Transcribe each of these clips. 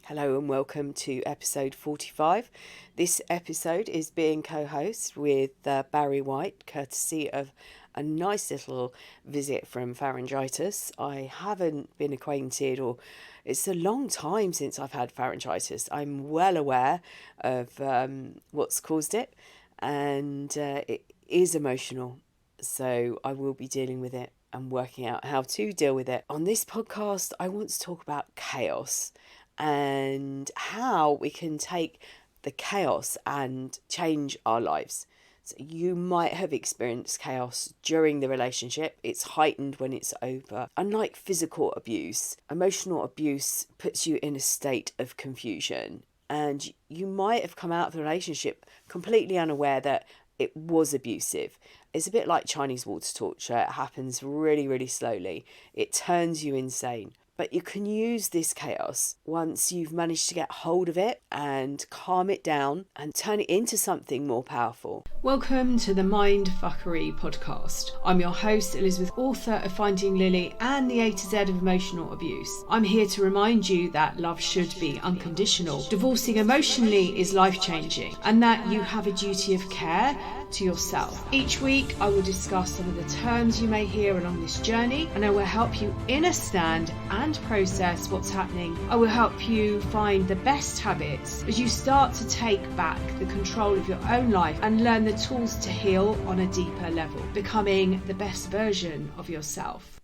Hello and welcome to episode 45. This episode is being co-host with Barry White, courtesy of a nice little visit from pharyngitis. I haven't been acquainted, or it's a long time since I've had pharyngitis. I'm well aware of what's caused it, and it is emotional. So I will be dealing with it and working out how to deal with it. On this podcast, I want to talk about chaos and how we can take the chaos and change our lives. So you might have experienced chaos during the relationship. It's heightened when it's over. Unlike physical abuse, emotional abuse puts you in a state of confusion. And you might have come out of the relationship completely unaware that it was abusive. It's a bit like Chinese water torture. It happens really, really slowly. It turns you insane. But you can use this chaos once you've managed to get hold of it and calm it down and turn it into something more powerful. Welcome to the Mind Fuckery podcast. I'm your host, Elizabeth, author of Finding Lily and the A to Z of emotional abuse. I'm here to remind you that love should be unconditional. Divorcing emotionally is life-changing, and that you have a duty of care to yourself. Each week I will discuss some of the terms you may hear along this journey, and I will help you understand and process what's happening. I will help you find the best habits as you start to take back the control of your own life and learn the tools to heal on a deeper level, becoming the best version of yourself.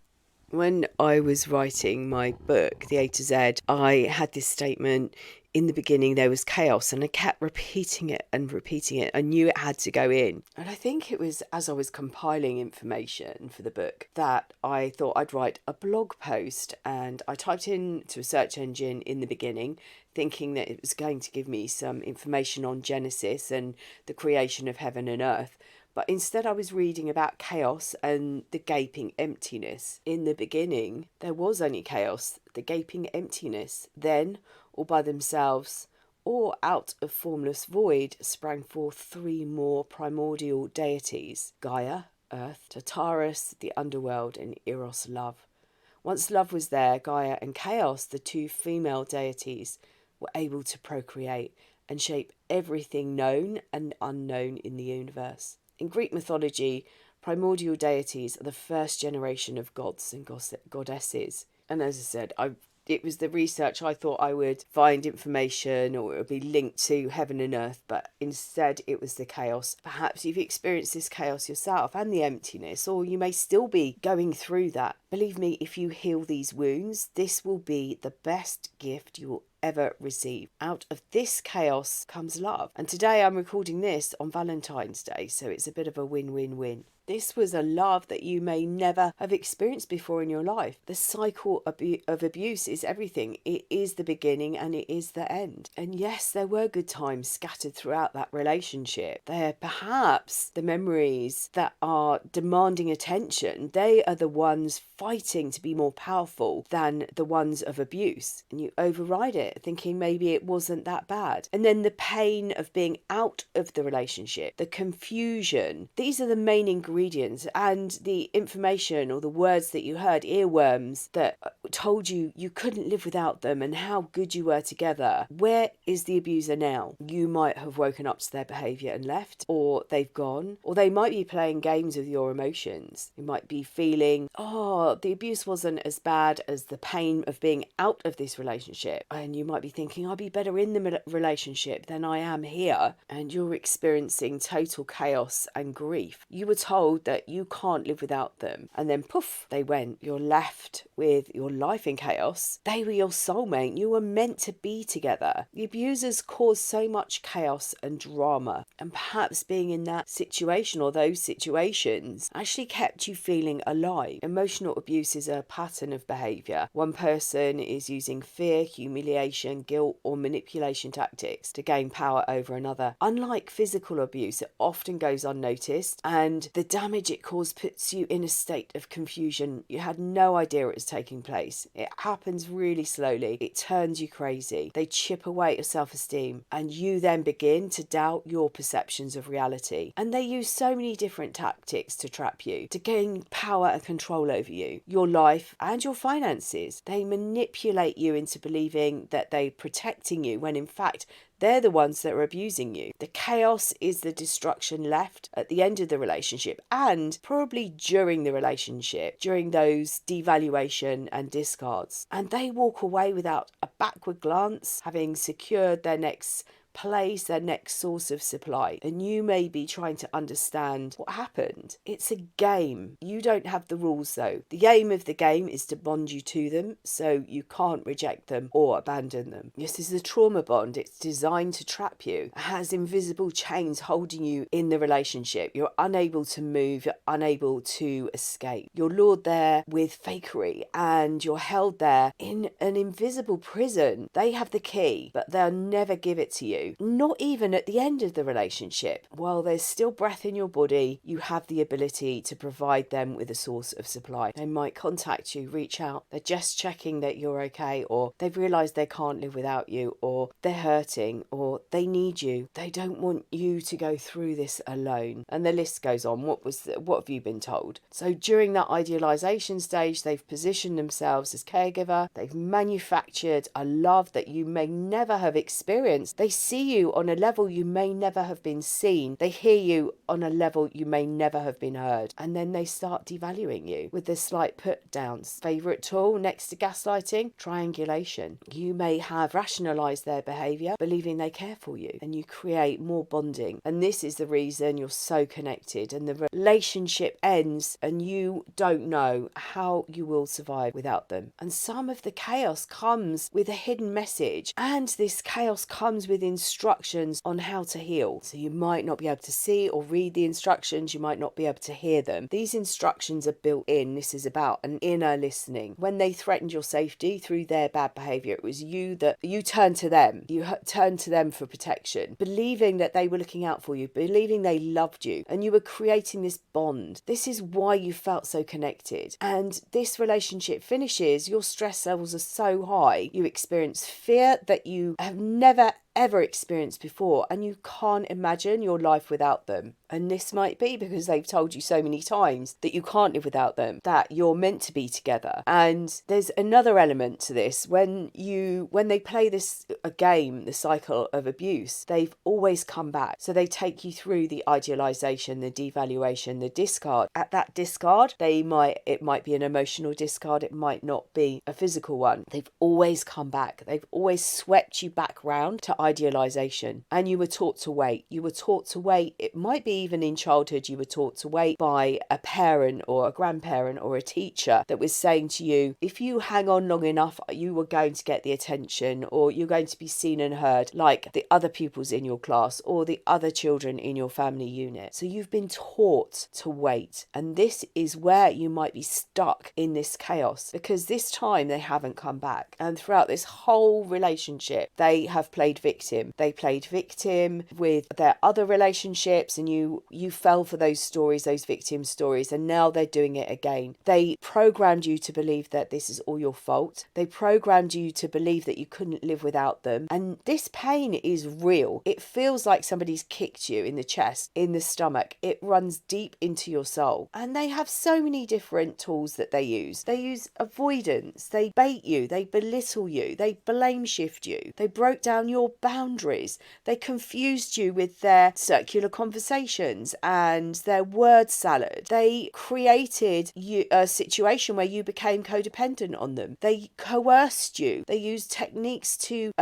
When I was writing my book, The A to Z, I had this statement. In the beginning, there was chaos, and I kept repeating it and repeating it. I knew it had to go in. And I think it was as I was compiling information for the book that I thought I'd write a blog post. And I typed into a search engine in the beginning, thinking that it was going to give me some information on Genesis and the creation of heaven and earth. But instead I was reading about chaos and the gaping emptiness. In the beginning, there was only chaos, the gaping emptiness. Then, all by themselves, or out of formless void, sprang forth three more primordial deities: Gaia, earth; Tartarus, the underworld; and Eros, love. Once love was there, Gaia and Chaos, the two female deities, were able to procreate and shape everything known and unknown in the universe. In Greek mythology, primordial deities are the first generation of gods and goddesses. And as I said, it was the research I thought I would find information or it would be linked to heaven and earth, but instead it was the chaos. Perhaps you've experienced this chaos yourself and the emptiness, or you may still be going through that. Believe me, if you heal these wounds, this will be the best gift you will ever receive. Out of this chaos comes love. And today I'm recording this on Valentine's Day, so it's a bit of a win-win-win. This was a love that you may never have experienced before in your life. The cycle of abuse is everything. It is the beginning and it is the end. And yes, there were good times scattered throughout that relationship. They're perhaps the memories that are demanding attention. They are the ones fighting to be more powerful than the ones of abuse. And you override it, thinking maybe it wasn't that bad. And then the pain of being out of the relationship, the confusion, these are the main ingredients, and the information or the words that you heard, earworms, that told you you couldn't live without them and how good you were together. Where is the abuser now? You might have woken up to their behaviour and left, or they've gone, or they might be playing games with your emotions. You might be feeling, the abuse wasn't as bad as the pain of being out of this relationship. And you might be thinking, I'll be better in the relationship than I am here. And you're experiencing total chaos and grief. You were told that you can't live without them, and then poof, they went. You're left with your life in chaos. They were your soulmate. You were meant to be together. The abusers caused so much chaos and drama, and perhaps being in that situation or those situations actually kept you feeling alive. Emotional abuse is a pattern of behaviour. One person is using fear, humiliation, guilt, or manipulation tactics to gain power over another. Unlike physical abuse, it often goes unnoticed, and the damage it caused puts you in a state of confusion. You had no idea it was taking place. It happens really slowly. It turns you crazy. They chip away at your self-esteem, and you then begin to doubt your perceptions of reality. And they use so many different tactics to trap you, to gain power and control over you, your life and your finances. They manipulate you into believing that they're protecting you when in fact they're the ones that are abusing you. The chaos is the destruction left at the end of the relationship and probably during the relationship, during those devaluation and discards. And they walk away without a backward glance, having secured their next place, their next source of supply. And you may be trying to understand what happened. It's a game. You don't have the rules though. The aim of the game is to bond you to them, so you can't reject them or abandon them. This is a trauma bond. It's designed to trap you. It has invisible chains holding you in the relationship. You're unable to move. You're unable to escape. You're lured there with fakery and you're held there in an invisible prison. They have the key, but they'll never give it to you. Not even at the end of the relationship. While there's still breath in your body, you have the ability to provide them with a source of supply. They might contact you, reach out. They're just checking that you're okay, or they've realised they can't live without you, or they're hurting, or they need you. They don't want you to go through this alone. And the list goes on. What have you been told? So during that idealisation stage, they've positioned themselves as caregiver. They've manufactured a love that you may never have experienced. They see you on a level you may never have been seen. They hear you on a level you may never have been heard. And then they start devaluing you with the slight put downs. Favourite tool next to gaslighting? Triangulation. You may have rationalised their behaviour, believing they care for you, and you create more bonding. And this is the reason you're so connected, and the relationship ends and you don't know how you will survive without them. And some of the chaos comes with a hidden message, and this chaos comes with instructions on how to heal. So you might not be able to see or read the instructions, you might not be able to hear them. These instructions are built in. This is about an inner listening. When they threatened your safety through their bad behaviour, it was you turned to them. You turned to them for protection, believing that they were looking out for you, believing they loved you, and you were creating this bond. This is why you felt so connected. And this relationship finishes, your stress levels are so high, you experience fear that you have never ever experienced before, and you can't imagine your life without them. And this might be because they've told you so many times that you can't live without them, that you're meant to be together. And there's another element to this. When they play a game, the cycle of abuse, they've always come back. So they take you through the idealization, the devaluation, the discard. At that discard, it might be an emotional discard, it might not be a physical one. They've always come back. They've always swept you back round to idealization, and you were taught to wait. It might be even in childhood you were taught to wait by a parent or a grandparent or a teacher that was saying to you, if you hang on long enough, you were going to get the attention, or you're going to be seen and heard like the other pupils in your class or the other children in your family unit. So you've been taught to wait, and this is where you might be stuck in this chaos, because this time they haven't come back. And throughout this whole relationship, they have played victim. They played victim with their other relationships, and you fell for those stories, those victim stories, and now they're doing it again. They programmed you to believe that this is all your fault. They programmed you to believe that you couldn't live without them. And this pain is real. It feels like somebody's kicked you in the chest, in the stomach. It runs deep into your soul. And they have so many different tools that they use. They use avoidance. They bait you. They belittle you. They blame shift you. They broke down your boundaries. They confused you with their circular conversations and their word salad. They created a situation where you became codependent on them. They coerced you. They used techniques to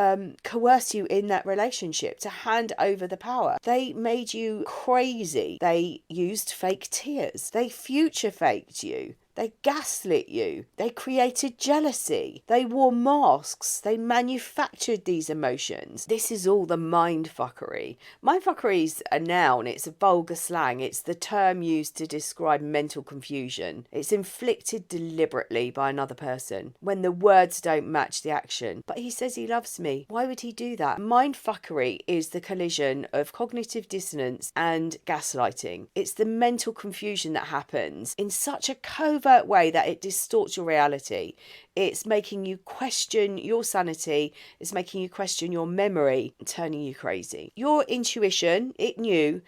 coerce you in that relationship, to hand over the power. They made you crazy. They used fake tears. They future faked you. They gaslit you. They created jealousy. They wore masks. They manufactured these emotions. This is all the mindfuckery. Mindfuckery is a noun. It's a vulgar slang. It's the term used to describe mental confusion. It's inflicted deliberately by another person when the words don't match the action. But he says he loves me. Why would he do that? Mindfuckery is the collision of cognitive dissonance and gaslighting. It's the mental confusion that happens in such a covert way that it distorts your reality. It's making you question your sanity. It's making you question your memory, turning you crazy. Your intuition, it knew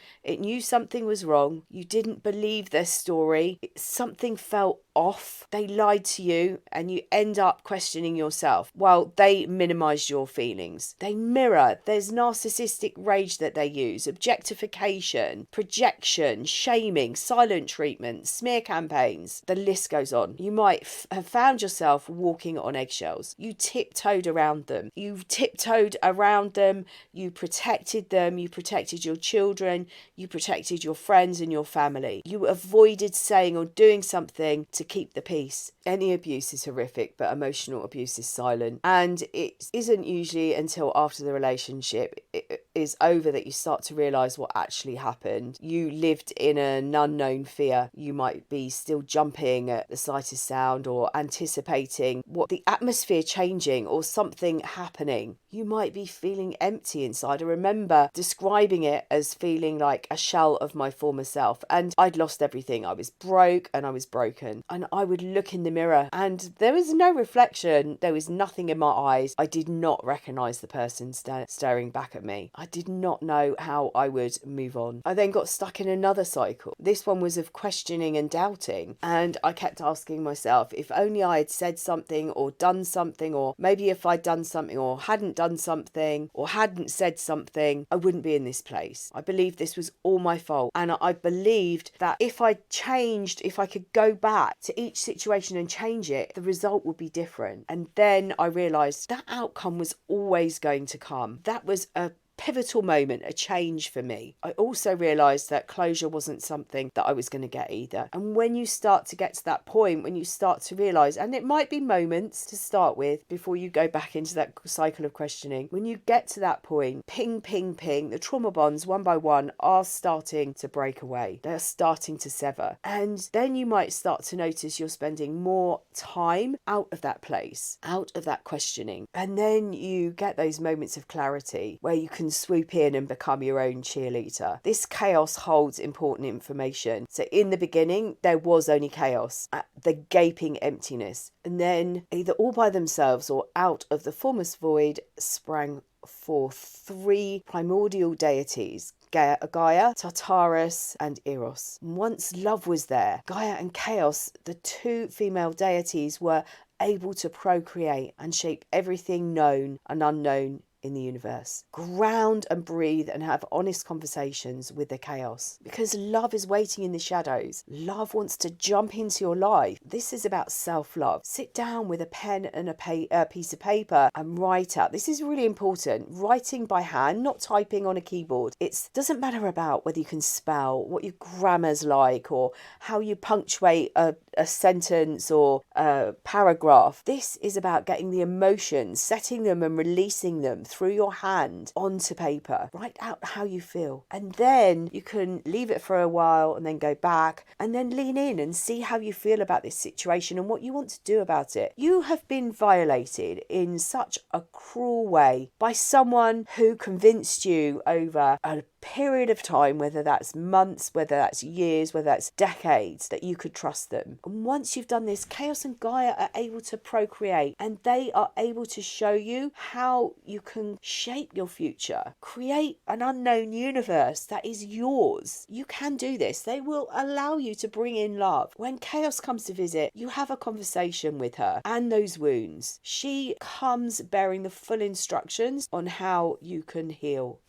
something was wrong. You didn't believe their story. Something felt off. They lied to you, and you end up questioning yourself. Well, they minimized your feelings. They mirror. There's narcissistic rage that they use, objectification, projection, shaming, silent treatment, smear campaigns. The list goes on. You might have found yourself walking on eggshells. You tiptoed around them. You tiptoed around them. You protected them. You protected your children. You protected your friends and your family. You avoided saying or doing something to keep the peace. Any abuse is horrific, but emotional abuse is silent. And it isn't usually until after the relationship is over that you start to realise what actually happened. You lived in an unknown fear. You might be still jumping at the slightest sound or anticipating what the atmosphere changing or something happening. You might be feeling empty inside. I remember describing it as feeling like a shell of my former self, and I'd lost everything. I was broke and I was broken, and I would look in the mirror and there was no reflection. There was nothing in my eyes. I did not recognise the person staring back at me. I did not know how I would move on. I then got stuck in another cycle. This one was of questioning and doubting, and I kept asking myself, if only I had said something or done something, or maybe if I'd done something or hadn't done something or hadn't said something, I wouldn't be in this place. I believed this was all my fault, and I believed that if I changed, if I could go back to each situation and change it, the result would be different. And then I realised that outcome was always going to come. That was a pivotal moment, a change for me. I also realised that closure wasn't something that I was going to get either. And when you start to get to that point, when you start to realise, and it might be moments to start with before you go back into that cycle of questioning, when you get to that point, ping, ping, ping, the trauma bonds one by one are starting to break away. They're starting to sever. And then you might start to notice you're spending more time out of that place, out of that questioning. And then you get those moments of clarity where you can swoop in and become your own cheerleader. This chaos holds important information. So in the beginning, there was only chaos, the gaping emptiness. And then either all by themselves or out of the formless void sprang forth three primordial deities: Gaia, Tartarus, and Eros. Once love was there, Gaia and Chaos, the two female deities, were able to procreate and shape everything known and unknown in the universe. Ground and breathe and have honest conversations with the chaos, because love is waiting in the shadows. Love wants to jump into your life. This is about self-love. Sit down with a pen and a piece of paper and write out. This is really important. Writing by hand, not typing on a keyboard. It doesn't matter about whether you can spell, what your grammar's like, or how you punctuate a sentence or a paragraph. This is about getting the emotions, setting them and releasing them through your hand onto paper. Write out how you feel, and then you can leave it for a while and then go back and then lean in and see how you feel about this situation and what you want to do about it. You have been violated in such a cruel way by someone who convinced you over a period of time, whether that's months, whether that's years, whether that's decades, that you could trust them. And once you've done this, Chaos and Gaia are able to procreate, and they are able to show you how you can shape your future, create an unknown universe that is yours. You can do this. They will allow you to bring in love. When Chaos comes to visit, you have a conversation with her and those wounds. She comes bearing the full instructions on how you can heal.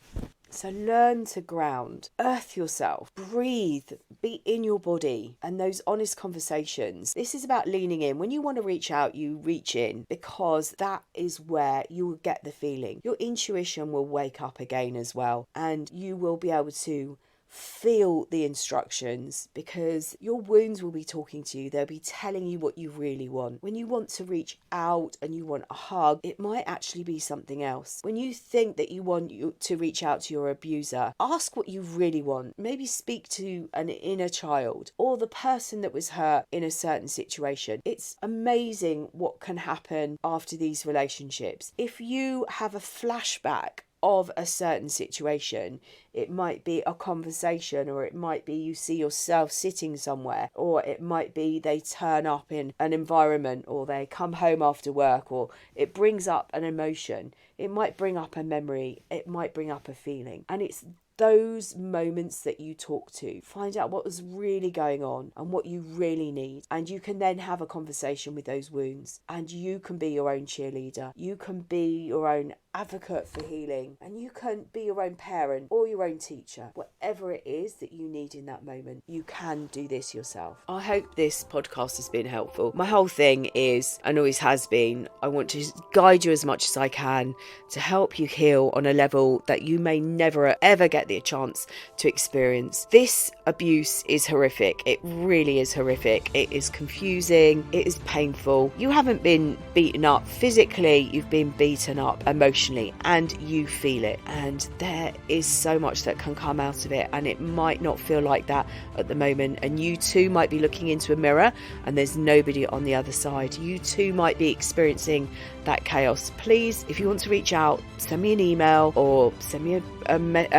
So learn to ground, earth yourself, breathe, be in your body, and those honest conversations. This is about leaning in. When you want to reach out, you reach in, because that is where you will get the feeling. Your intuition will wake up again as well, and you will be able to feel the instructions, because your wounds will be talking to you. They'll be telling you what you really want. When you want to reach out and you want a hug, it might actually be something else. When you think that you want to reach out to your abuser, ask what you really want. Maybe speak to an inner child or the person that was hurt in a certain situation. It's amazing what can happen after these relationships. If you have a flashback of a certain situation. It might be a conversation, or it might be you see yourself sitting somewhere, or it might be they turn up in an environment, or they come home after work, or it brings up an emotion. It might bring up a memory. It might bring up a feeling. And it's those moments that you talk to. Find out what was really going on and what you really need. And you can then have a conversation with those wounds. And you can be your own cheerleader. You can be your own advocate for healing. And you can be your own parent or your own teacher. Whatever it is that you need in that moment, you can do this yourself. I hope this podcast has been helpful. My whole thing is, and always has been, I want to guide you as much as I can to help you heal on a level that you may never ever get the chance to experience. This abuse is horrific. It really is horrific. It is confusing. It is painful. You haven't been beaten up physically, you've been beaten up emotionally, and you feel it. And there is so much that can come out of it, and it might not feel like that at the moment. And you too might be looking into a mirror and there's nobody on the other side. You too might be experiencing that chaos. Please, if you want to reach out, send me an email or send me a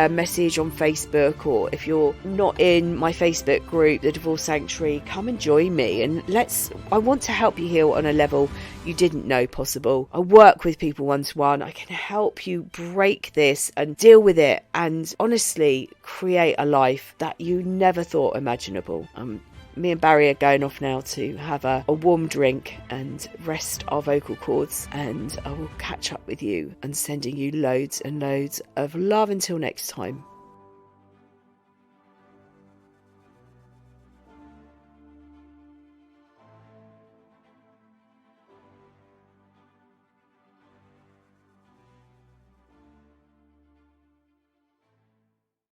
message on Facebook, or if you're not in my Facebook group, the Divorce Sanctuary, come and join me, and I want to help you heal on a level you didn't know possible. I work with people one-to-one. I can help you break this and deal with it, and honestly create a life that you never thought imaginable. Me and Barry are going off now to have a warm drink and rest our vocal cords, and I will catch up with you and sending you loads and loads of love until next time.